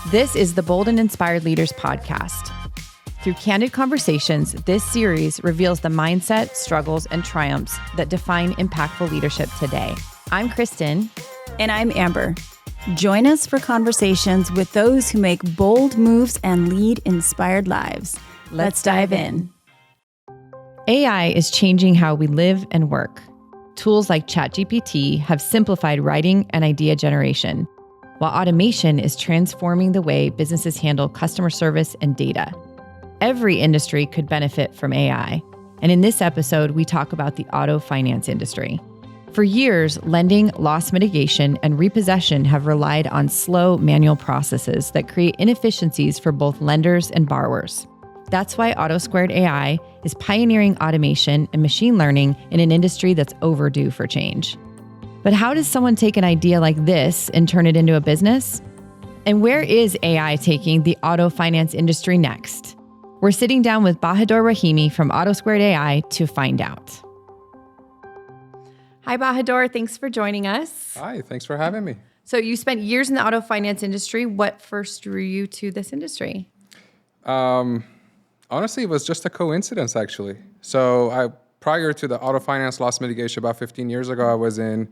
This is the Bold and Inspired Leaders podcast. Through candid conversations, this series reveals the mindset, struggles, and triumphs that define impactful leadership today. I'm Kristen. And I'm Amber. Join us for conversations with those who make bold moves and lead inspired lives. Let's dive in. AI is changing how we live and work. Tools like ChatGPT have simplified writing and idea generation, while automation is transforming the way businesses handle customer service and data. Every industry could benefit from AI. And in this episode, we talk about the auto finance industry. For years, lending, loss mitigation, and repossession have relied on slow manual processes that create inefficiencies for both lenders and borrowers. That's why AutoSquared.AI is pioneering automation and machine learning in an industry that's overdue for change. But how does someone take an idea like this and turn it into a business? And where is AI taking the auto finance industry next? We're sitting down with Bahador Rahimi from AutoSquared.AI to find out. Hi, Bahador. Thanks for joining us. Hi, thanks for having me. So you spent years in the auto finance industry. What first drew you to this industry? Honestly, it was just a coincidence, actually. So prior to the auto finance loss mitigation about 15 years ago, I was in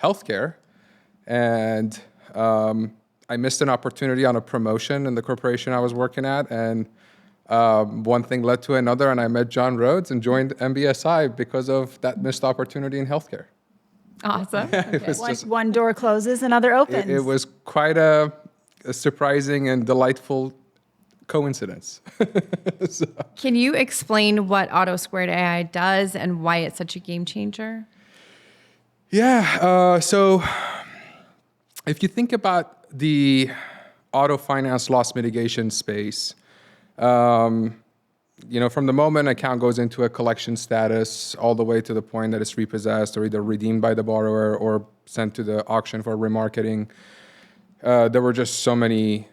healthcare. And I missed an opportunity on a promotion in the corporation I was working at. And one thing led to another, and I met John Rhodes and joined MBSI because of that missed opportunity in healthcare. Awesome. Okay. One door closes, another opens. It was quite a surprising and delightful coincidence. So. Can you explain what AutoSquared.AI does and why it's such a game changer? Yeah. So if you think about the auto finance loss mitigation space, from the moment an account goes into a collection status all the way to the point that it's repossessed or either redeemed by the borrower or sent to the auction for remarketing, there were just so many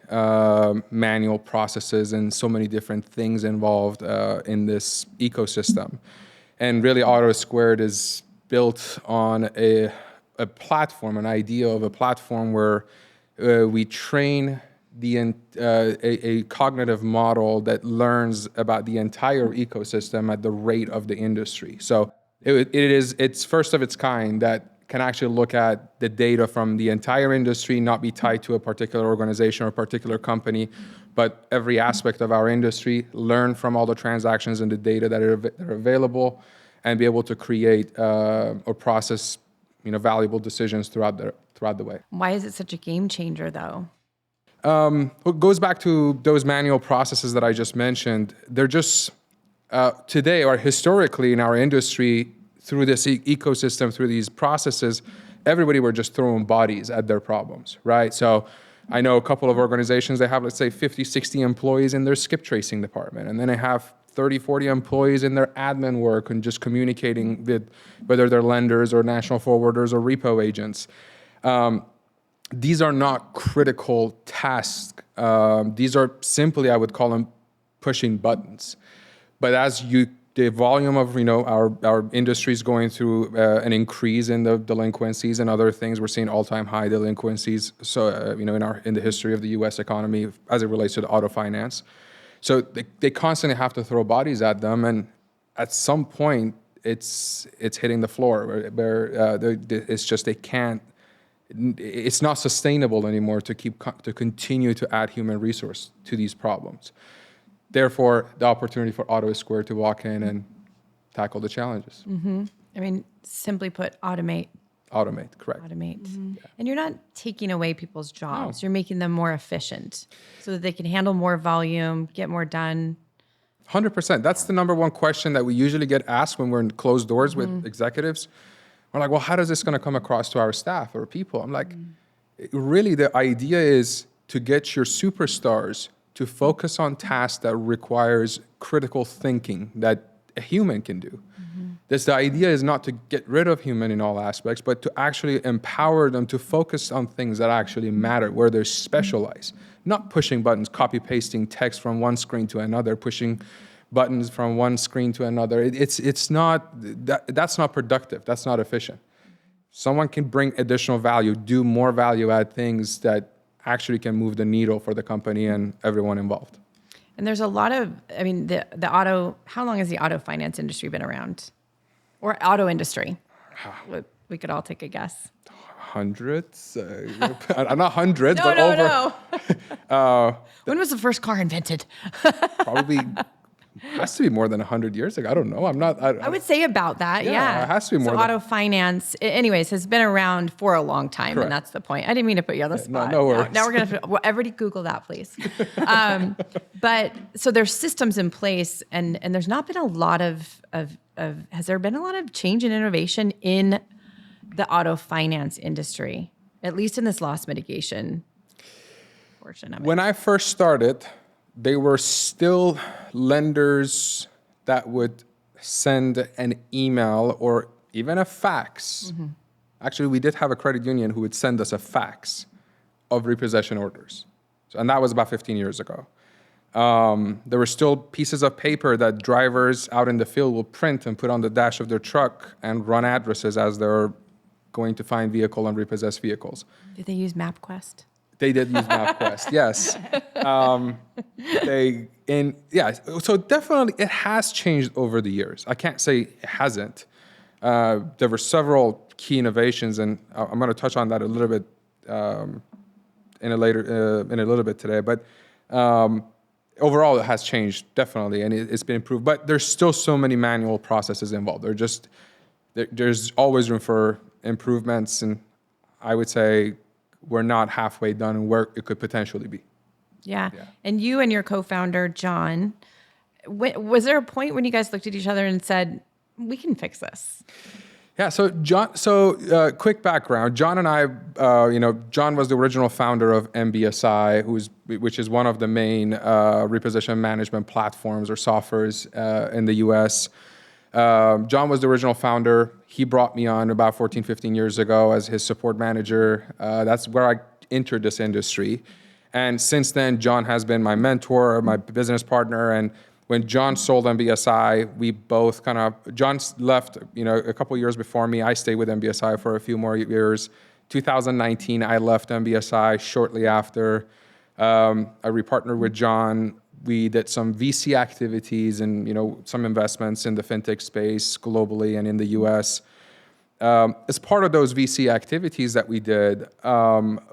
manual processes and so many different things involved in this ecosystem. And really, AutoSquared is built on a platform, an idea of a platform where we train a cognitive model that learns about the entire ecosystem at the rate of the industry. So it's first of its kind that can actually look at the data from the entire industry, not be tied to a particular organization or a particular company, but every aspect of our industry, learn from all the transactions and the data that are available, and be able to create or process valuable decisions throughout the way. Why is it such a game changer, though? It goes back to those manual processes that I just mentioned. They're just, today or historically in our industry, through this ecosystem, through these processes, everybody were just throwing bodies at their problems, right? So I know a couple of organizations, they have, let's say, 50, 60 employees in their skip tracing department. And then they have 30, 40 employees in their admin work and just communicating with whether they're lenders or national forwarders or repo agents. These are not critical tasks. These are simply, I would call them, pushing buttons. But as the volume of our industry is going through an increase in the delinquencies and other things, we're seeing all-time high delinquencies. So in the history of the U.S. economy as it relates to the auto finance. So they constantly have to throw bodies at them, and at some point it's hitting the floor where it's just they can't. It's not sustainable anymore to continue to add human resource to these problems. Therefore, the opportunity for AutoSquared to walk in and tackle the challenges. Mm-hmm. I mean, simply put, automate. Automate, correct. Automate. Mm-hmm. Yeah. And you're not taking away people's jobs. No. You're making them more efficient so that they can handle more volume, get more done. 100%. That's the number one question that we usually get asked when we're in closed doors with executives. We're like, well, how does this going to come across to our staff or people? I'm like, really, the idea is to get your superstars to focus on tasks that requires critical thinking that a human can do. The idea is not to get rid of human in all aspects, but to actually empower them to focus on things that actually matter, where they're specialized. Not pushing buttons, copy-pasting text from one screen to another, pushing buttons from one screen to another. It's not, that's not productive. That's not efficient. Someone can bring additional value, do more value add things that actually can move the needle for the company and everyone involved. And there's a lot of, I mean, the auto, how long has the auto finance industry been around? Or auto industry? We could all take a guess. Hundreds? Not hundreds, No, but no, over. no. When was the first car invented? Probably has to be more than 100 years ago. I don't know. I would say about that. Yeah. It has to be more So than. auto finance, anyways, has been around for a long time. Correct. And that's the point. I didn't mean to put you on the spot. no worries. Now we're going to, everybody Google that, please. But so there's systems in place and there's not been a lot of, has there been a lot of change and innovation in the auto finance industry, at least in this loss mitigation portion of it? When I first started, they were still lenders that would send an email or even a fax. Mm-hmm. Actually, we did have a credit union who would send us a fax of repossession orders. And that was about 15 years ago. There were still pieces of paper that drivers out in the field will print and put on the dash of their truck and run addresses as they're going to find vehicle and repossess vehicles. Did they use MapQuest? They did use MapQuest, yes. So definitely it has changed over the years. I can't say it hasn't. There were several key innovations, and I'm going to touch on that a little bit in a little bit today. But overall, it has changed definitely, and it's been improved. But there's still so many manual processes involved. There's always room for improvements, and I would say we're not halfway done in where it could potentially be. Yeah. And you and your co-founder, John, was there a point when you guys looked at each other and said, we can fix this? Yeah. So quick background. John and I, John was the original founder of MBSI, which is one of the main repossession management platforms or softwares in the US. John was the original founder. He brought me on about 14, 15 years ago as his support manager. That's where I entered this industry. And since then, John has been my mentor, my business partner. And when John sold MBSI, we both John left, a couple years before me. I stayed with MBSI for a few more years. 2019, I left MBSI shortly after. I repartnered with John. We did some VC activities and some investments in the fintech space globally and in the US. As part of those VC activities that we did,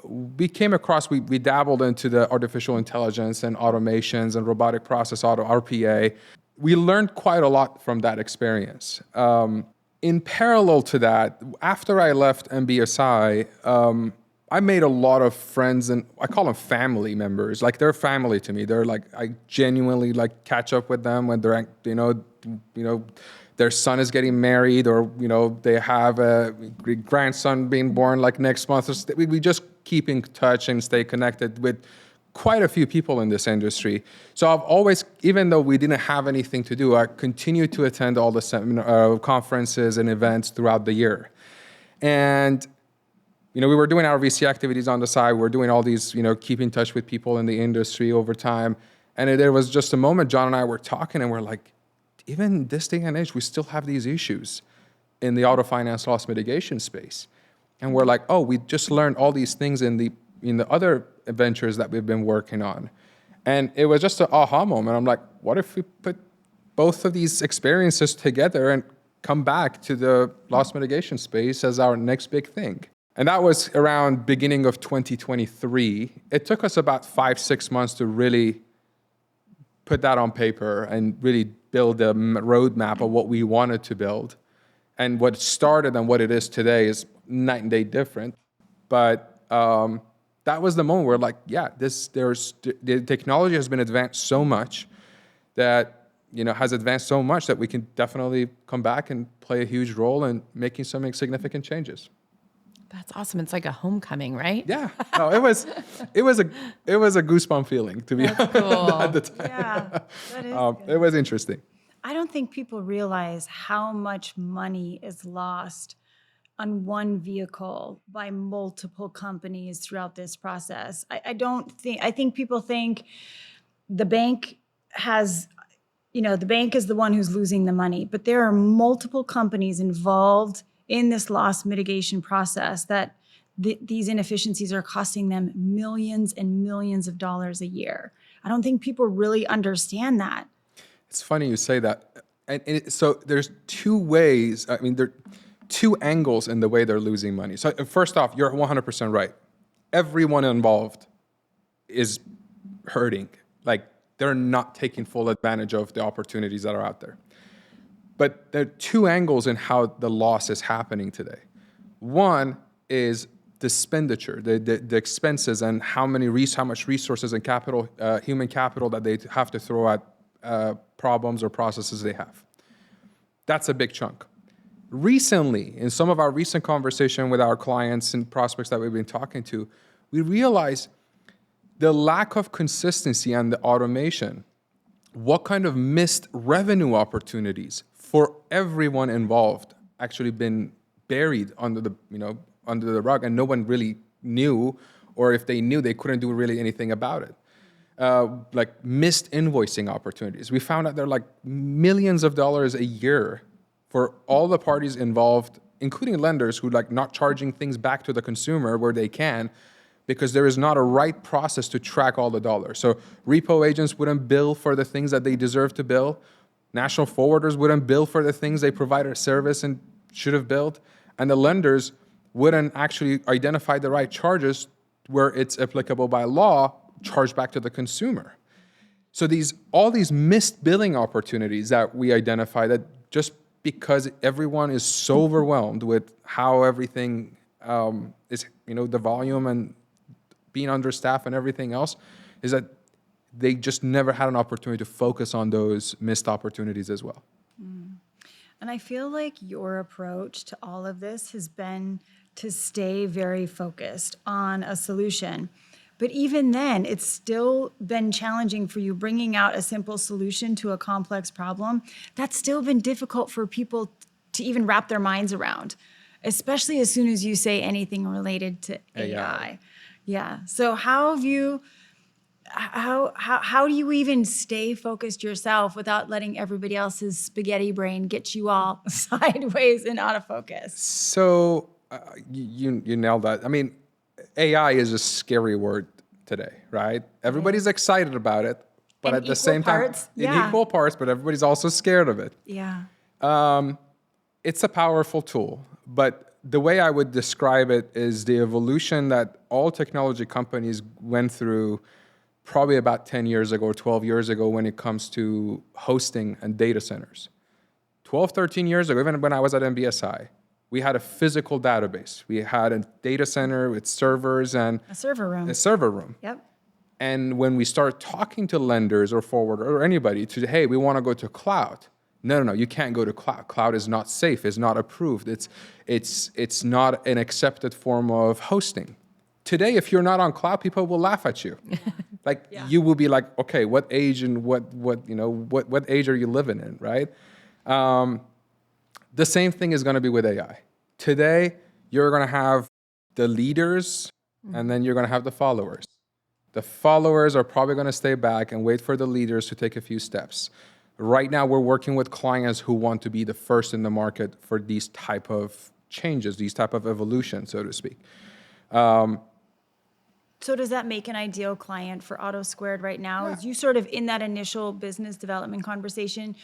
we came across, we dabbled into the artificial intelligence and automations and robotic process auto, RPA. We learned quite a lot from that experience. In parallel to that, after I left MBSI, I made a lot of friends, and I call them family members. Like, they're family to me. They're like, I genuinely catch up with them when they're, their son is getting married, or they have a grandson being born next month. We just keep in touch and stay connected with quite a few people in this industry. So I've always, even though we didn't have anything to do, I continued to attend all the conferences and events throughout the year. And we were doing our VC activities on the side. We were doing all these, keep in touch with people in the industry over time. And there was just a moment John and I were talking, and we're like, even this day and age, we still have these issues in the auto finance loss mitigation space. And we're like, oh, we just learned all these things in the other ventures that we've been working on. And it was just an aha moment. I'm like, what if we put both of these experiences together and come back to the loss mitigation space as our next big thing? And that was around beginning of 2023. It took us about 5-6 months to really put that on paper and really build a roadmap of what we wanted to build. And what started and what it is today is night and day different. But that was the moment where the technology has been advanced so much that, has advanced so much that we can definitely come back and play a huge role in making some significant changes. That's awesome. It's like a homecoming, right? Yeah. No, it was a goosebump feeling to be That's cool. at the time. Yeah, that is It was interesting. I don't think people realize how much money is lost on one vehicle by multiple companies throughout this process. I think people think the bank has, the bank is the one who's losing the money, but there are multiple companies involved in this loss mitigation process that these inefficiencies are costing them millions and millions of dollars a year. I don't think people really understand that. It's funny you say that. So there's two ways, there are two angles in the way they're losing money. So first off, you're 100% right. Everyone involved is hurting. Like, they're not taking full advantage of the opportunities that are out there. But there are two angles in how the loss is happening today. One is the expenditure, the expenses, and how much resources and capital, human capital, that they have to throw at problems or processes they have. That's a big chunk. Recently, in some of our recent conversation with our clients and prospects that we've been talking to, we realized the lack of consistency and the automation, what kind of missed revenue opportunities for everyone involved actually been buried under the rug, and no one really knew, or if they knew, they couldn't do really anything about it. Like missed invoicing opportunities. We found out there are like millions of dollars a year for all the parties involved, including lenders who like not charging things back to the consumer where they can, because there is not a right process to track all the dollars. So repo agents wouldn't bill for the things that they deserve to bill. National forwarders wouldn't bill for the things they provided a service and should have billed. And the lenders wouldn't actually identify the right charges where it's applicable by law, charged back to the consumer. So all these missed billing opportunities that we identify, that just because everyone is so overwhelmed with how everything is, the volume and being understaffed and everything else, is that they just never had an opportunity to focus on those missed opportunities as well. And I feel like your approach to all of this has been to stay very focused on a solution. But even then, it's still been challenging for you bringing out a simple solution to a complex problem. That's still been difficult for people to even wrap their minds around, especially as soon as you say anything related to AI. Yeah. So how do you even stay focused yourself without letting everybody else's spaghetti brain get you all sideways and out of focus? So you nailed that. I mean, AI is a scary word today, right? Everybody's excited about it, but at the same time, in equal parts, but everybody's also scared of it. Yeah. It's a powerful tool, but the way I would describe it is the evolution that all technology companies went through probably about 10 years ago or 12 years ago when it comes to hosting and data centers. 12, 13 years ago, even when I was at MBSI, we had a physical database. We had a data center with servers and a server room. Yep. And when we start talking to lenders or forward or anybody to, hey, we want to go to cloud. No, you can't go to cloud. Cloud is not safe. It's not approved. It's not an accepted form of hosting. Today, if you're not on cloud, people will laugh at you. You will be like, okay, what age and what age are you living in, right? The same thing is going to be with AI. Today, you're going to have the leaders, and then you're going to have the followers. The followers are probably going to stay back and wait for the leaders to take a few steps. Right now, we're working with clients who want to be the first in the market for these type of changes, these type of evolution, so to speak. So does that make an ideal client for AutoSquared right now? Is you sort of in that initial business development conversation,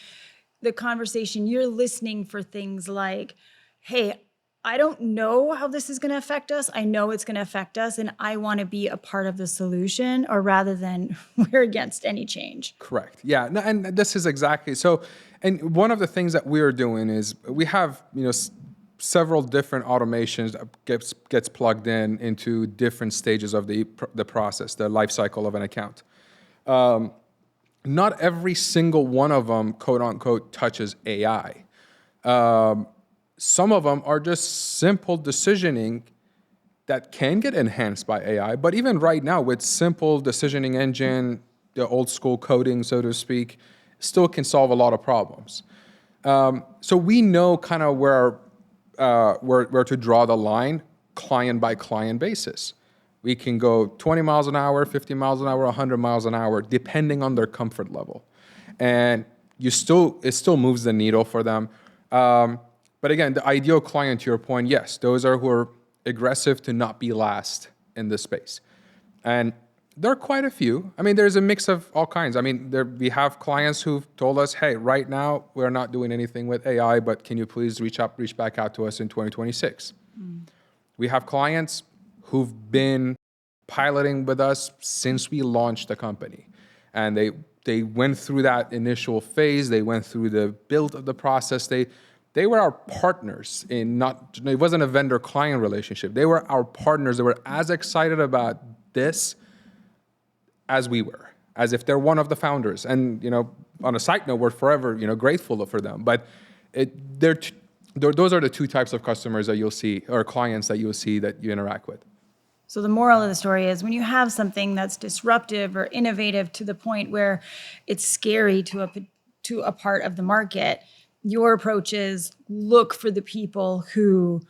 the conversation you're listening for things like, hey, I don't know how this is going to affect us. I know it's going to affect us, and I want to be a part of the solution, or rather than we're against any change. Correct. Yeah. No, and this is exactly so. And one of the things that we're doing is we have, several different automations that gets plugged into different stages of the process, the life cycle of an account. Not every single one of them, quote unquote, touches AI. Some of them are just simple decisioning that can get enhanced by AI. But even right now, with simple decisioning engine, the old school coding, so to speak, still can solve a lot of problems. So we know kind of where to draw the line, client by client basis. We can go 20 miles an hour, 50 miles an hour, 100 miles an hour, depending on their comfort level. And it still moves the needle for them. But again, the ideal client, to your point, yes, those are who are aggressive to not be last in this space. And there are quite a few. I mean, there's a mix of all kinds. I mean, we have clients who've told us, hey, right now we're not doing anything with AI, but can you please reach back out to us in 2026? We have clients who've been piloting with us since we launched the company. And they went through that initial phase. They went through the build of the process. They were our partners it wasn't a vendor-client relationship. They were our partners. They were as excited about this as we were, as if they're one of the founders. And, on a side note, we're forever, grateful for them. But those are the two types of customers that you'll see, or clients that you'll see that you interact with. So the moral of the story is when you have something that's disruptive or innovative to the point where it's scary to a part of the market, your approach is look for the people who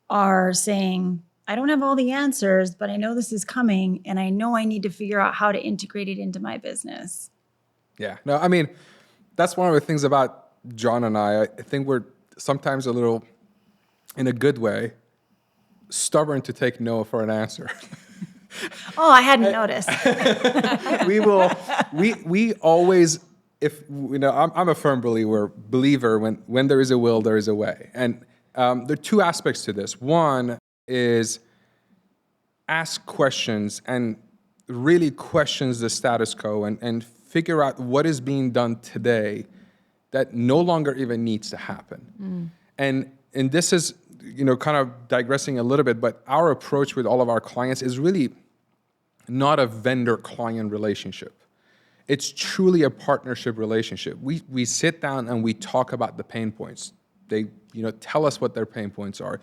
are saying, I don't have all the answers, but I know this is coming and I know I need to figure out how to integrate it into my business. Yeah, no, I mean, that's one of the things about John and I think we're sometimes a little, in a good way, stubborn to take no for an answer. Oh, I hadn't noticed. We always, I'm a firm believer when there is a will, there is a way. And there are two aspects to this. One is ask questions and really questions the status quo and figure out what is being done today that no longer even needs to happen. And this is, kind of digressing a little bit, but our approach with all of our clients is really not a vendor-client relationship. It's truly a partnership relationship. We sit down and we talk about the pain points. They, tell us what their pain points are.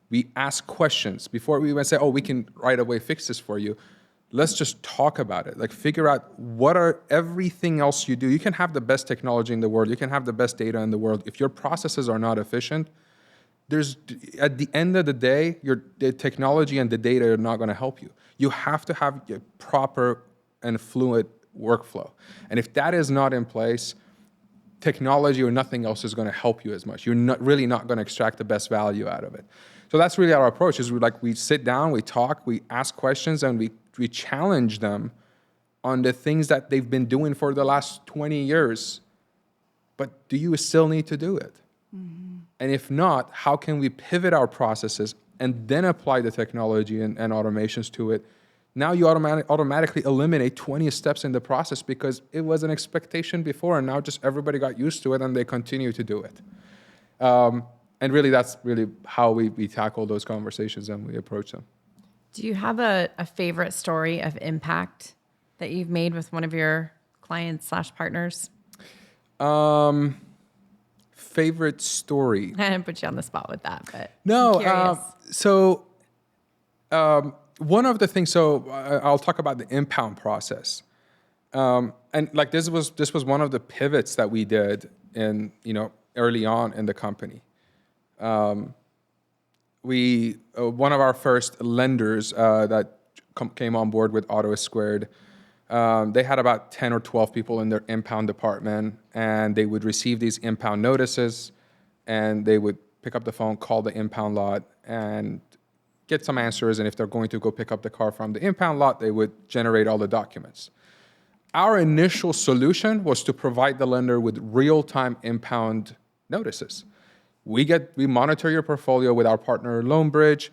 We ask questions before we even say, we can right away fix this for you. Let's just talk about it. Like, figure out what are everything else you do. You can have the best technology in the world. You can have the best data in the world. If your processes are not efficient, at the end of the day, the technology and the data are not going to help you. You have to have a proper and fluid workflow. And if that is not in place, technology or nothing else is going to help you as much. You're really not going to extract the best value out of it. So that's really our approach, is we sit down, we talk, we ask questions, and we challenge them on the things that they've been doing for the last 20 years. But do you still need to do it? Mm-hmm. And if not, how can we pivot our processes and then apply the technology and automations to it? Now you automatically eliminate 20 steps in the process because it was an expectation before, and now just everybody got used to it and they continue to do it. And really, that's really how we tackle those conversations and we approach them. Do you have a favorite story of impact that you've made with one of your clients/partners? Favorite story? I didn't put you on the spot with that, but no. I'm curious. One of the things. So I'll talk about the impound process, and like this was one of the pivots that we did in early on in the company. One of our first lenders that came on board with AutoSquared. They had about 10 or 12 people in their impound department, and they would receive these impound notices, and they would pick up the phone, call the impound lot, and get some answers. And if they're going to go pick up the car from the impound lot, they would generate all the documents. Our initial solution was to provide the lender with real-time impound notices. We monitor your portfolio with our partner LoanBridge.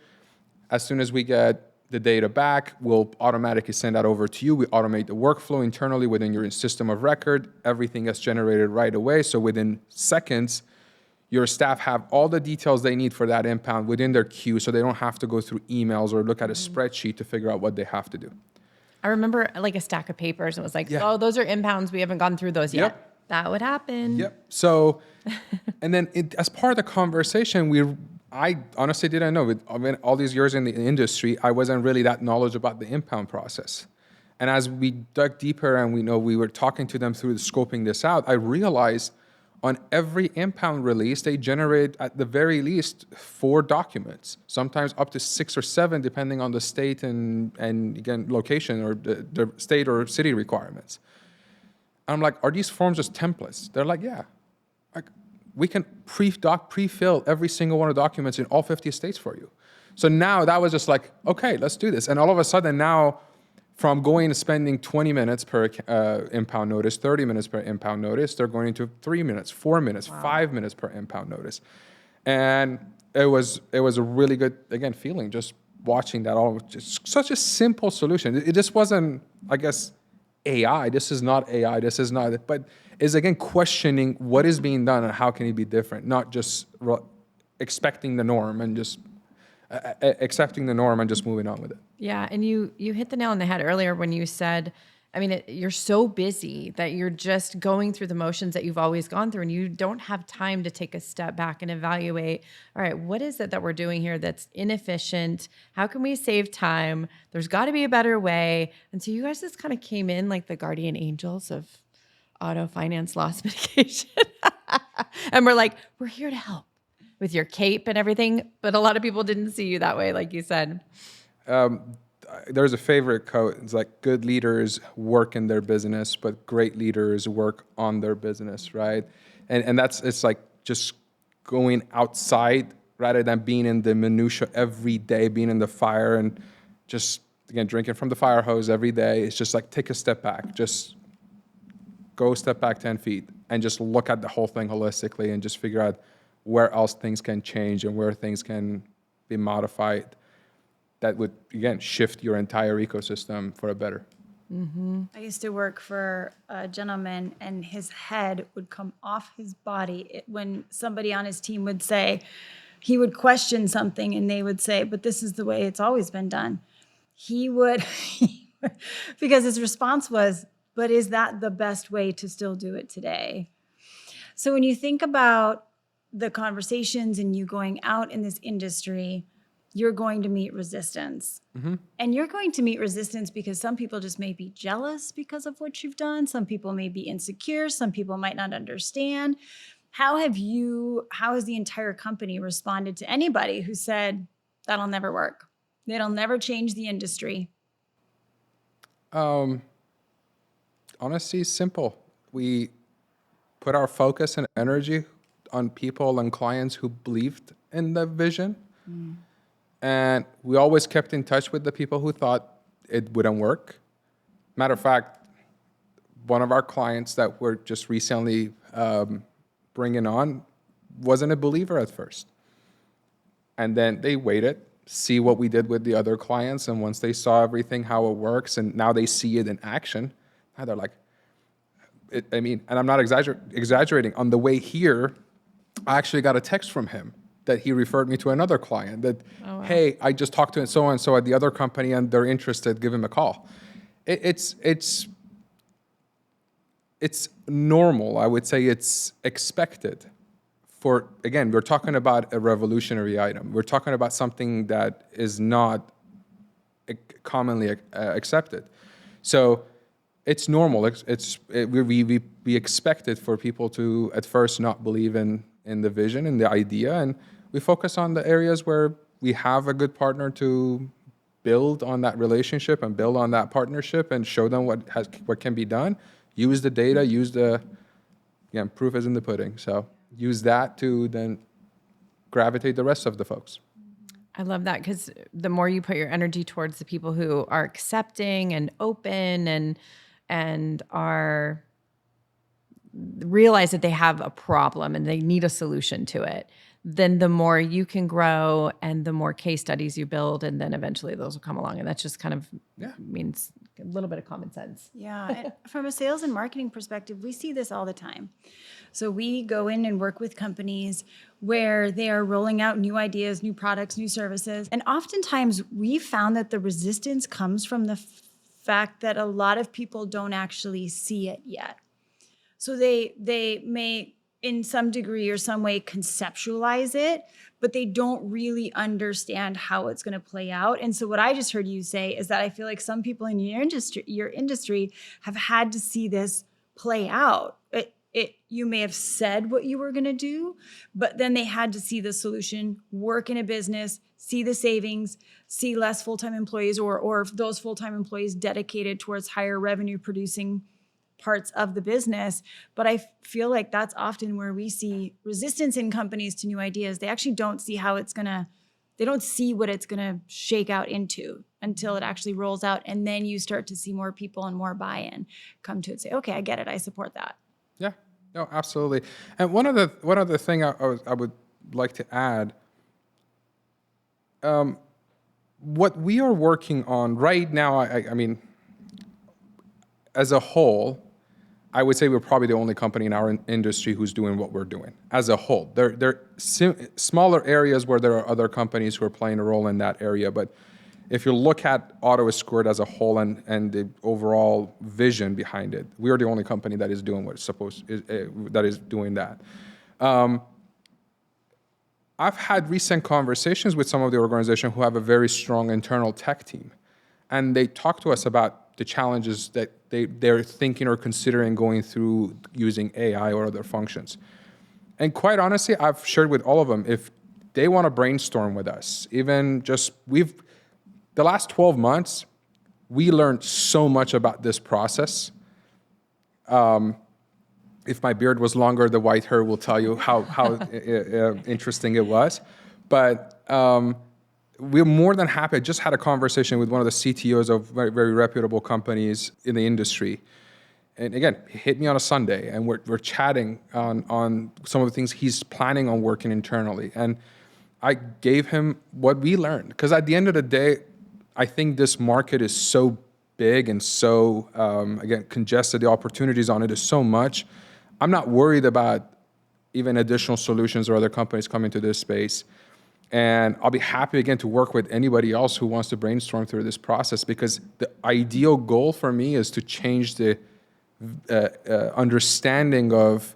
As soon as we get the data back, we'll automatically send that over to you. We automate the workflow internally within your system of record. Everything gets generated right away. So within seconds, your staff have all the details they need for that impound within their queue, so they don't have to go through emails or look at a spreadsheet to figure out what they have to do. I remember like a stack of papers, and it was like, those are impounds. We haven't gone through those yet. That would happen. Yep. So, and then as part of the conversation, I honestly didn't know. All these years in the industry, I wasn't really that knowledgeable about the impound process. And as we dug deeper and we were talking to them through scoping this out, I realized on every impound release, they generate at the very least 4 documents, sometimes up to 6 or 7, depending on the state and again, location or the state or city requirements. I'm like, are these forms just templates? They're like, yeah. Like, we can pre-fill every single one of the documents in all 50 states for you. So now that was just like, okay, let's do this. And all of a sudden now, from going and spending 20 minutes per impound notice, 30 minutes per impound notice, they're going into 3 minutes, 4 minutes, 5 minutes per impound notice. And it was a really good, again, feeling just watching that all. Just such a simple solution. It just wasn't, I guess, AI. This is not AI. This is not, but is again questioning what is being done and how can it be different, not just expecting the norm and just accepting the norm and just moving on with it. Yeah, and you hit the nail on the head earlier when you said, I mean, you're so busy that you're just going through the motions that you've always gone through, and you don't have time to take a step back and evaluate, all right, what is it that we're doing here that's inefficient? How can we save time? There's got to be a better way. And so you guys just kind of came in like the guardian angels of auto finance loss mitigation. And we're like, we're here to help with your cape and everything. But a lot of people didn't see you that way, like you said. There's a favorite quote. It's like, good leaders work in their business, but great leaders work on their business, right? And it's like just going outside rather than being in the minutia every day, being in the fire and just, again, drinking from the fire hose every day. It's just like, take a step back, just go step back 10 feet and just look at the whole thing holistically and just figure out where else things can change and where things can be modified that would, again, shift your entire ecosystem for a better. Mm-hmm. I used to work for a gentleman, and his head would come off his body when somebody on his team would say, he would question something, and they would say, but this is the way it's always been done. He would, because his response was, but is that the best way to still do it today? So when you think about the conversations and you going out in this industry, you're going to meet resistance. Mm-hmm. And you're going to meet resistance because some people just may be jealous because of what you've done. Some people may be insecure. Some people might not understand. How has the entire company responded to anybody who said, that'll never work? That'll never change the industry? Honestly, simple. We put our focus and energy on people and clients who believed in the vision. Mm. And we always kept in touch with the people who thought it wouldn't work. Matter of fact, one of our clients that we're just recently bringing on wasn't a believer at first. And then they waited, see what we did with the other clients. And once they saw everything, how it works, and now they see it in action, now they're like, and I'm not exaggerating. On the way here, I actually got a text from him that he referred me to another client that, oh, wow. Hey, I just talked to so-and-so at the other company and they're interested, give him a call. It's normal. I would say it's expected. Again, we're talking about a revolutionary item. We're talking about something that is not commonly accepted. So it's normal. We expect it for people to at first not believe in the vision and the idea, and we focus on the areas where we have a good partner to build on that relationship and build on that partnership and show them what can be done. Use the data, proof is in the pudding. So use that to then gravitate the rest of the folks. I love that, because the more you put your energy towards the people who are accepting and open and are realize that they have a problem and they need a solution to it, then the more you can grow and the more case studies you build, and then eventually those will come along. And that just kind of means a little bit of common sense. Yeah. And from a sales and marketing perspective, we see this all the time. So we go in and work with companies where they are rolling out new ideas, new products, new services. And oftentimes we found that the resistance comes from the fact that a lot of people don't actually see it yet. So they may, in some degree or some way, conceptualize it, but they don't really understand how it's going to play out. And so what I just heard you say is that I feel like some people in your industry have had to see this play out. You may have said what you were going to do, but then they had to see the solution, work in a business, see the savings, see less full-time employees, or those full-time employees dedicated towards higher revenue producing parts of the business. But I feel like that's often where we see resistance in companies to new ideas. They actually don't see how it's going to They don't see what it's going to shake out into until it actually rolls out. And then you start to see more people and more buy-in come to it and say, okay, I get it. I support that. Yeah, no, absolutely. And one other thing I would like to add, what we are working on right now, I mean, as a whole, I would say we're probably the only company in our industry who's doing what we're doing as a whole. There are smaller areas where there are other companies who are playing a role in that area, but if you look at AutoSquared as a whole and the overall vision behind it, we are the only company that is doing what it's that is doing that. I've had recent conversations with some of the organizations who have a very strong internal tech team, and they talk to us about the challenges that they're thinking or considering going through using AI or other functions. And quite honestly, I've shared with all of them, if they want to brainstorm with us, even just the last 12 months, we learned so much about this process. If my beard was longer, the white hair will tell you how interesting it was. But we're more than happy. I just had a conversation with one of the CTOs of very, very reputable companies in the industry. And again, he hit me on a Sunday, and we're chatting on some of the things he's planning on working internally. And I gave him what we learned. Because at the end of the day, I think this market is so big and so, again, congested. The opportunities on it is so much. I'm not worried about even additional solutions or other companies coming to this space. And I'll be happy, again, to work with anybody else who wants to brainstorm through this process, because the ideal goal for me is to change the understanding of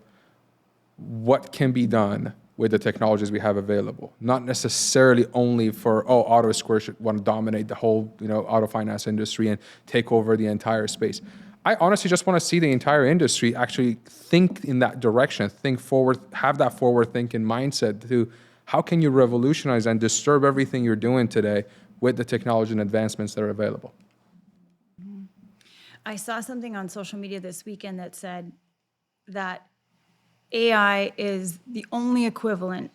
what can be done with the technologies we have available. Not necessarily only for, AutoSquared should want to dominate the whole, auto finance industry and take over the entire space. I honestly just want to see the entire industry actually think in that direction, think forward, have that forward thinking mindset to how can you revolutionize and disturb everything you're doing today with the technology and advancements that are available. I saw something on social media this weekend that said that AI is the only equivalent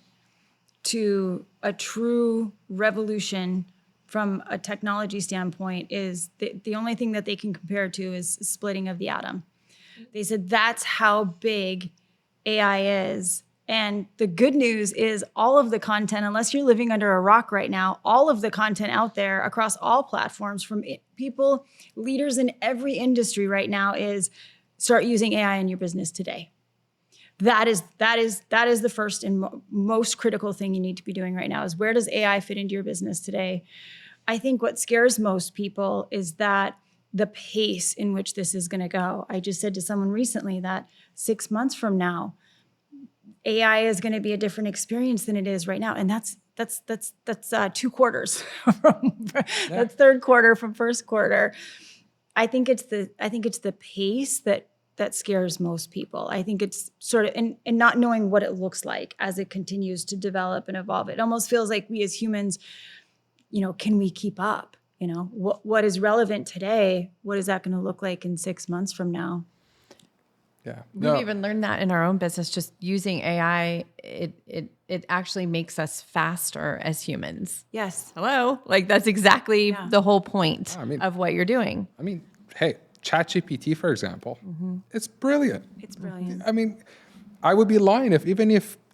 to a true revolution from a technology standpoint. Is the only thing that they can compare to is splitting of the atom. They said that's how big AI is. And the good news is all of the content, unless you're living under a rock right now, all of the content out there across all platforms from people, leaders in every industry right now is start using AI in your business today. That is the first and most critical thing you need to be doing right now is where does AI fit into your business today? I think what scares most people is that the pace in which this is going to go. I just said to someone recently that 6 months from now, AI is going to be a different experience than it is right now, and that's 2 quarters from that's third quarter from first quarter. I think it's the pace that scares most people. I think it's sort of and not knowing what it looks like as it continues to develop and evolve. It almost feels like we as humans, can we keep up? What is relevant today? What is that going to look like in 6 months from now? Yeah. We've even learned that in our own business, just using AI, it actually makes us faster as humans. Yes. Hello? Like that's exactly the whole point of what you're doing. I mean, hey, ChatGPT, for example, it's brilliant. It's brilliant. I mean, I would be lying if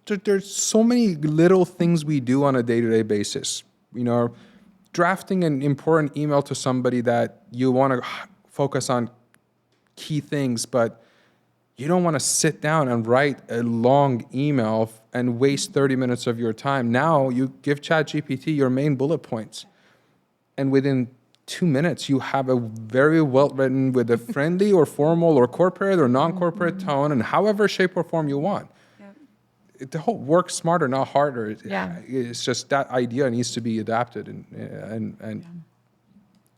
there's so many little things we do on a day-to-day basis. Drafting an important email to somebody that you want to focus on key things, but you don't want to sit down and write a long email and waste 30 minutes of your time. Now you give ChatGPT your main bullet points, and within 2 minutes, you have a very well written with a friendly or formal or corporate or non-corporate tone, and however shape or form you want. Yep. The whole work smarter, not harder. Yeah. It's just that idea needs to be adapted and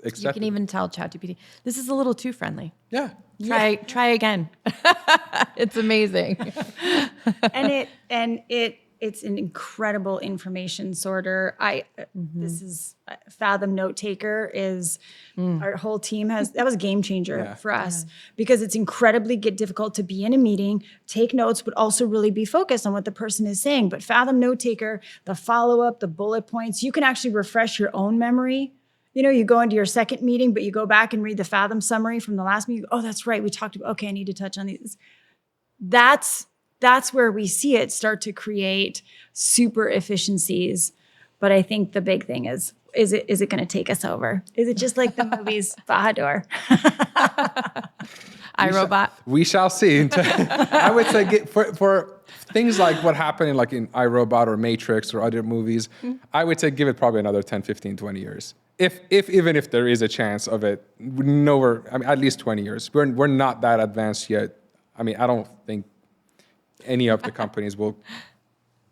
accepted. You can even tell ChatGPT, this is a little too friendly. Yeah. Try again. It's amazing. and It's an incredible information sorter. This is Fathom Note Taker is our whole team that was a game changer for us because it's incredibly difficult to be in a meeting, take notes, but also really be focused on what the person is saying. But Fathom Note Taker, the follow-up, the bullet points, you can actually refresh your own memory. You go into your second meeting, but you go back and read the Fathom summary from the last meeting. Oh, that's right. We talked about, okay, I need to touch on these. That's where we see it start to create super efficiencies. But I think the big thing is it going to take us over? Is it just like the movies Bahador? iRobot? We shall see. I would say for things like what happened in iRobot or Matrix or other movies, I would say give it probably another 10, 15, 20 years. Even if there is a chance of it, at least 20 years. We're not that advanced yet. I don't think any of the companies will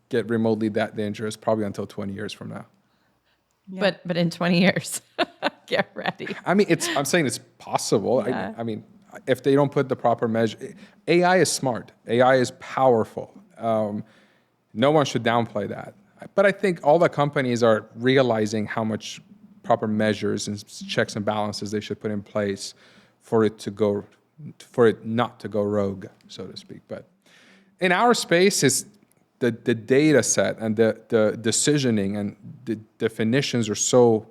get remotely that dangerous probably until 20 years from now. Yeah. But in 20 years, get ready. I'm saying it's possible. Yeah. If they don't put the proper measure, AI is smart. AI is powerful. No one should downplay that. But I think all the companies are realizing how much proper measures and checks and balances they should put in place for it not to go rogue, so to speak. But in our space, is the data set and the decisioning and the definitions are so,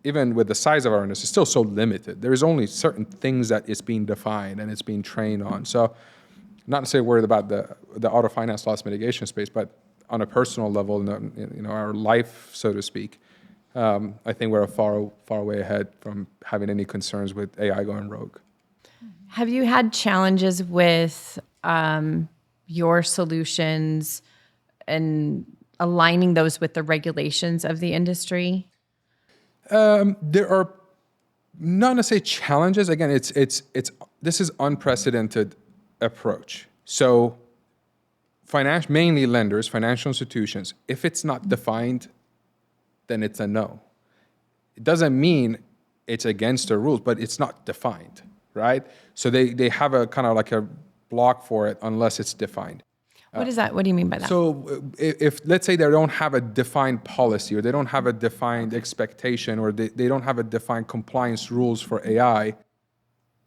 even with the size of our industry, it's still so limited. There is only certain things that it's being defined and it's being trained on. So not necessarily worried about the auto finance loss mitigation space, but on a personal level, our life, so to speak, I think we're far way ahead from having any concerns with AI going rogue. Have you had challenges with your solutions and aligning those with the regulations of the industry? There are not necessarily challenges. Again, this is unprecedented approach. So mainly lenders, financial institutions, if it's not defined, then it's a no. It doesn't mean it's against the rules, but it's not defined, right? So they have a kind of like a block for it unless it's defined. What is that? What do you mean by that? So if let's say they don't have a defined policy or they don't have a defined expectation or they don't have a defined compliance rules for AI,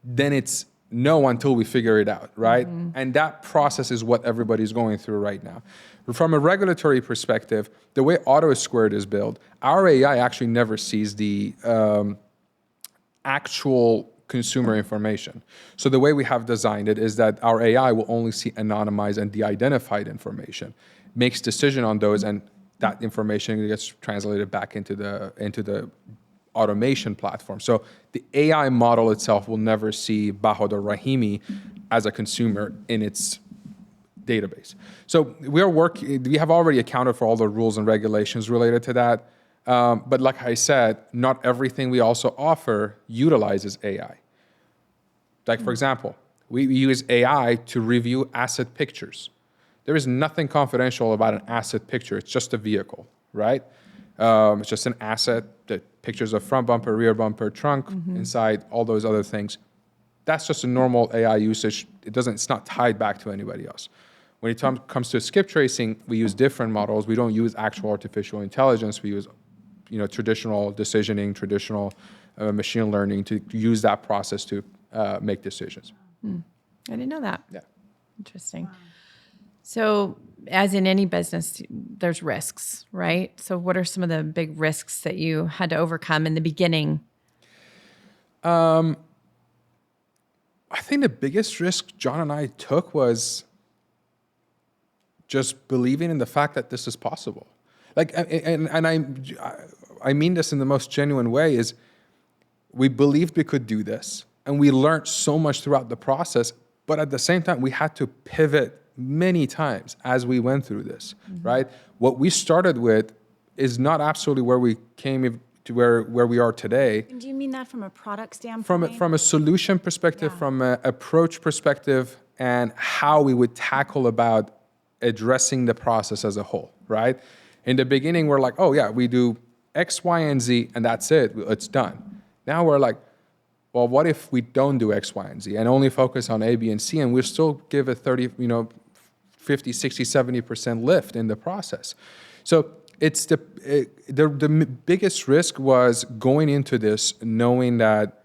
then it's no until we figure it out, right? Mm-hmm. And that process is what everybody's going through right now. From a regulatory perspective, the way AutoSquared is built, our AI actually never sees the actual consumer information. So the way we have designed it is that our AI will only see anonymized and de-identified information, makes decision on those, and that information gets translated back into the automation platform. So the AI model itself will never see Bahador Rahimi as a consumer in its database. So we have already accounted for all the rules and regulations related to that. But like I said, not everything we also offer utilizes AI. Like, for example, we use AI to review asset pictures. There is nothing confidential about an asset picture. It's just a vehicle, right? It's just an asset, the pictures of front bumper, rear bumper, trunk, inside, all those other things. That's just a normal AI usage. It's not tied back to anybody else. When it comes to skip tracing, we use different models. We don't use actual artificial intelligence. We use, traditional decisioning, traditional machine learning to use that process to make decisions. I didn't know that. Yeah. Interesting. Wow. So as in any business, there's risks, right? So what are some of the big risks that you had to overcome in the beginning? I think the biggest risk John and I took was just believing in the fact that this is possible. I mean this in the most genuine way, is we believed we could do this, and we learned so much throughout the process, but at the same time, we had to pivot many times as we went through this, right? What we started with is not absolutely where we came to where we are today. And do you mean that from a product standpoint? From a solution perspective, from an approach perspective, and how we would tackle about addressing the process as a whole, right? In the beginning, we're like, oh yeah, we do X, Y, and Z, and that's it, it's done. Now we're like, well, what if we don't do X, Y, and Z and only focus on A, B, and C, and we still give it 30, 50, 60, 70% lift in the process. So it's the biggest risk was going into this knowing that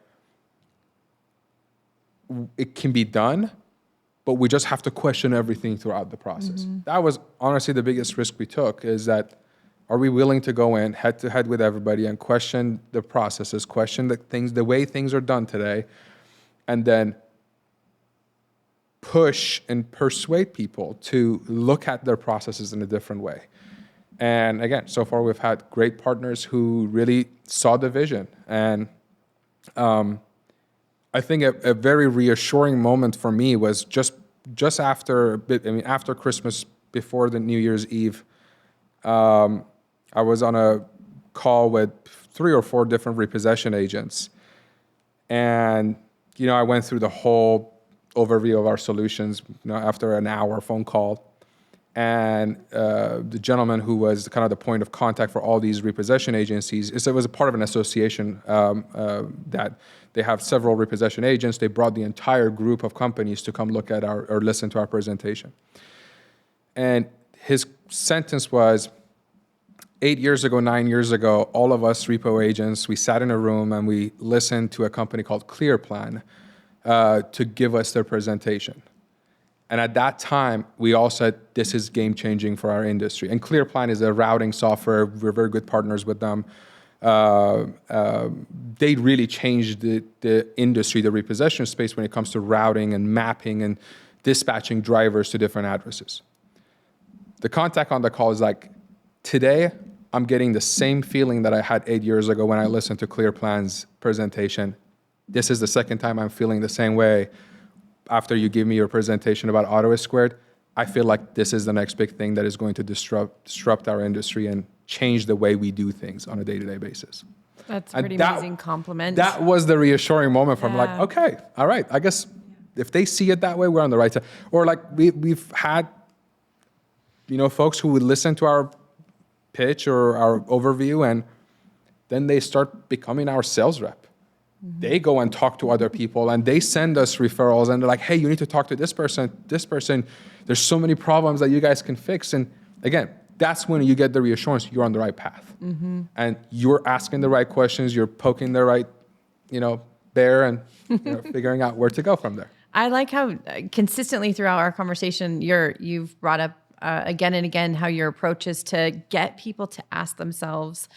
it can be done, but we just have to question everything throughout the process. That was honestly the biggest risk we took, is that are we willing to go in head to head with everybody and question the processes, question the way things are done today, and then push and persuade people to look at their processes in a different way. And again, so far we've had great partners who really saw the vision. And I think a very reassuring moment for me was just after after Christmas, before the New Year's Eve, I was on a call with 3 or 4 different repossession agents. And, I went through the whole overview of our solutions, after an hour phone call. And the gentleman who was kind of the point of contact for all these repossession agencies, it was a part of an association that they have several repossession agents. They brought the entire group of companies to come look at or listen to our presentation. And his sentence was, 8 years ago, 9 years ago, all of us repo agents, we sat in a room and we listened to a company called ClearPlan to give us their presentation. And at that time, we all said, this is game-changing for our industry. And ClearPlan is a routing software. We're very good partners with them. They really changed the industry, the repossession space, when it comes to routing and mapping and dispatching drivers to different addresses. The contact on the call is like, today, I'm getting the same feeling that I had 8 years ago when I listened to ClearPlan's presentation. This is the second time I'm feeling the same way after you give me your presentation about AutoSquared. I feel like this is the next big thing that is going to disrupt our industry and change the way we do things on a day-to-day basis. That's a pretty amazing compliment. That was the reassuring moment from like, okay, all right, I guess if they see it that way, we're on the right side. Or like we've had, folks who would listen to our pitch or our overview, and then they start becoming our sales rep. They go and talk to other people, and they send us referrals, and they're like, hey, you need to talk to this person. There's so many problems that you guys can fix. And again, that's when you get the reassurance you're on the right path. And you're asking the right questions, you're poking the right, bear, and figuring out where to go from there. I like how consistently throughout our conversation, you've brought up again and again how your approach is to get people to ask themselves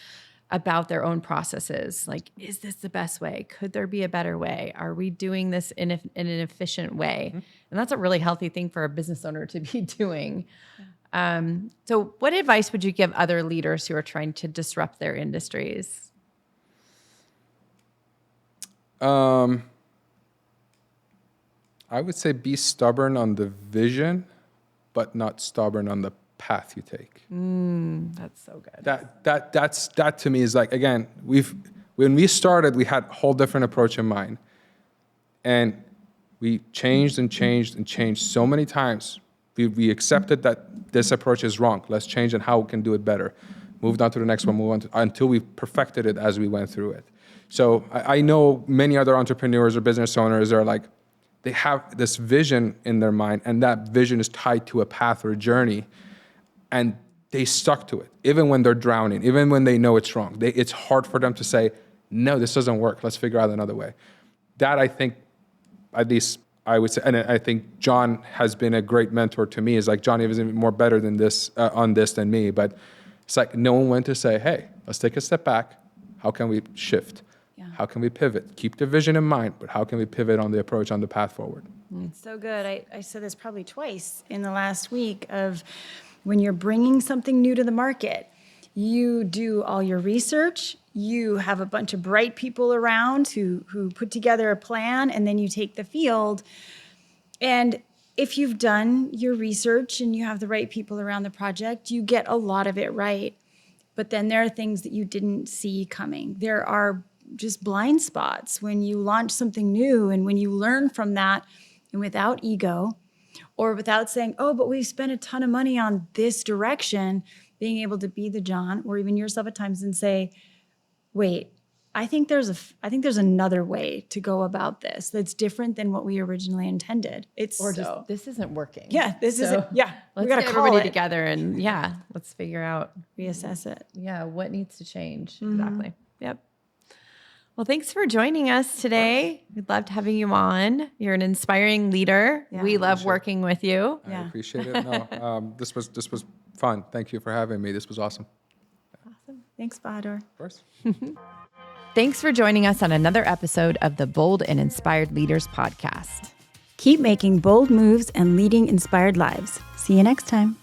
about their own processes. Like, is this the best way? Could there be a better way? Are we doing this in an efficient way? And that's a really healthy thing for a business owner to be doing. So what advice would you give other leaders who are trying to disrupt their industries? I would say be stubborn on the vision, but not stubborn on the path you take. That's so good. That to me is like, again, when we started, we had a whole different approach in mind. And we changed and changed and changed so many times. We accepted that this approach is wrong. Let's change and how we can do it better. Moved on to the next one, until we perfected it as we went through it. So I know many other entrepreneurs or business owners are like, they have this vision in their mind, and that vision is tied to a path or a journey, and they stuck to it, even when they're drowning, even when they know it's wrong. It's hard for them to say, no, this doesn't work. Let's figure out another way. That, I think, at least I would say, and I think John has been a great mentor to me, is like, John is even more better than this on this than me, but it's like knowing when to say, hey, let's take a step back. How can we shift? How can we pivot? Keep the vision in mind, but how can we pivot on the approach, on the path forward? It's so good. I said this probably twice in the last week of when you're bringing something new to the market, you do all your research, you have a bunch of bright people around who put together a plan, and then you take the field. And if you've done your research and you have the right people around the project, you get a lot of it right. But then there are things that you didn't see coming. There are just blind spots when you launch something new, and when you learn from that, and without ego or without saying, oh, but we've spent a ton of money on this direction, being able to be the John or even yourself at times and say, wait, I think there's another way to go about this that's different than what we originally intended. It's Or just this isn't working. yeah, this So isn't. Yeah, Let's we gotta get call everybody it. together and let's figure out Reassess it. what needs to change. Exactly. Yep. Well, thanks for joining us today. We loved having you on. You're an inspiring leader. Yeah. We love working with you. I appreciate it. No, this was fun. Thank you for having me. This was awesome. Thanks, Bahador. Of course. Thanks for joining us on another episode of the Bold and Inspired Leaders podcast. Keep making bold moves and leading inspired lives. See you next time.